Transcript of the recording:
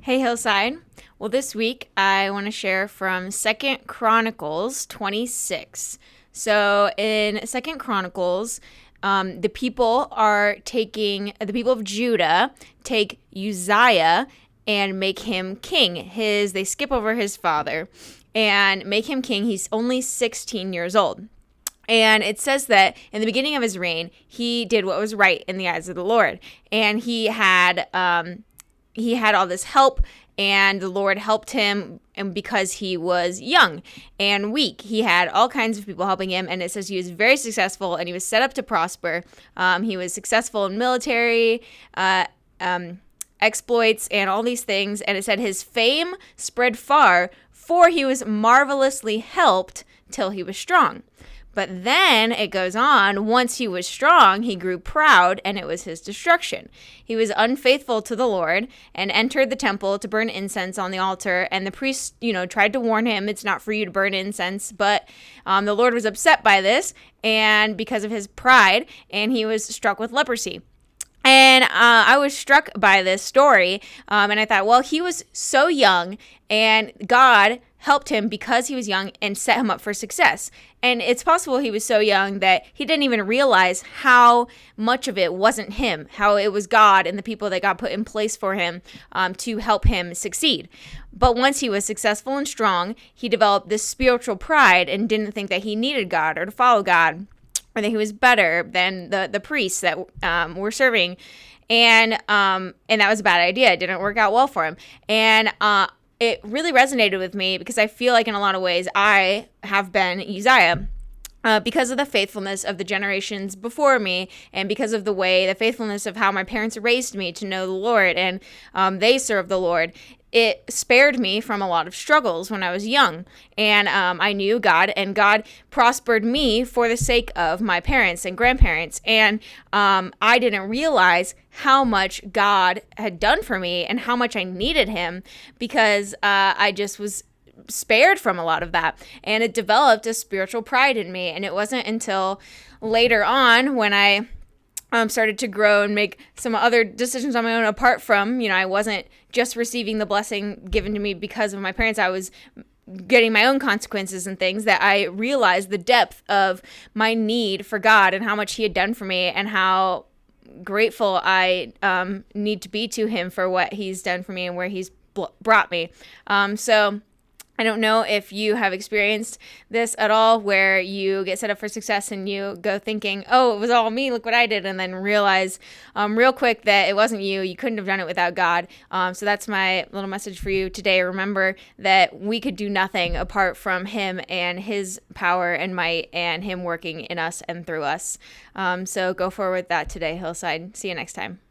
Hey Hillside. Well, this week I want to share from Second Chronicles 26. So in Second Chronicles, the people of Judah take Uzziah and make him king. They skip over his father and make him king. He's only 16 years old. And it says that in the beginning of his reign, he did what was right in the eyes of the Lord. And he had all this help, and the Lord helped him, and because he was young and weak, he had all kinds of people helping him. And it says he was very successful, and he was set up to prosper. He was successful in military exploits and all these things. And it said his fame spread far, for he was marvelously helped till he was strong. But then it goes on, once he was strong, he grew proud, and it was his destruction. He was unfaithful to the Lord and entered the temple to burn incense on the altar. And the priest, tried to warn him, it's not for you to burn incense. But the Lord was upset by this, and because of his pride, and he was struck with leprosy. And I was struck by this story, and I thought, well, he was so young, and God helped him because he was young and set him up for success. And it's possible he was so young that he didn't even realize how much of it wasn't him, how it was God and the people that God put in place for him to help him succeed. But once he was successful and strong, he developed this spiritual pride and didn't think that he needed God or to follow God, or that he was better than the priests that were serving. And that was a bad idea. It didn't work out well for him. And it really resonated with me because I feel like in a lot of ways I have been Uzziah. Because of the faithfulness of the generations before me, and because of the faithfulness of how my parents raised me to know the Lord, and they serve the Lord, it spared me from a lot of struggles when I was young. And I knew God, and God prospered me for the sake of my parents and grandparents. And I didn't realize how much God had done for me and how much I needed him, because I just was spared from a lot of that, and it developed a spiritual pride in me. And it wasn't until later on when I started to grow and make some other decisions on my own, apart from, I wasn't just receiving the blessing given to me because of my parents. I was getting my own consequences and things, that I realized the depth of my need for God and how much he had done for me, and how grateful I need to be to him for what he's done for me and where he's brought me. So I don't know if you have experienced this at all, where you get set up for success and you go thinking, oh, it was all me, look what I did, and then realize real quick that it wasn't you. You couldn't have done it without God. So that's my little message for you today. Remember that we could do nothing apart from him and his power and might, and him working in us and through us. So go forward with that today, Hillside. See you next time.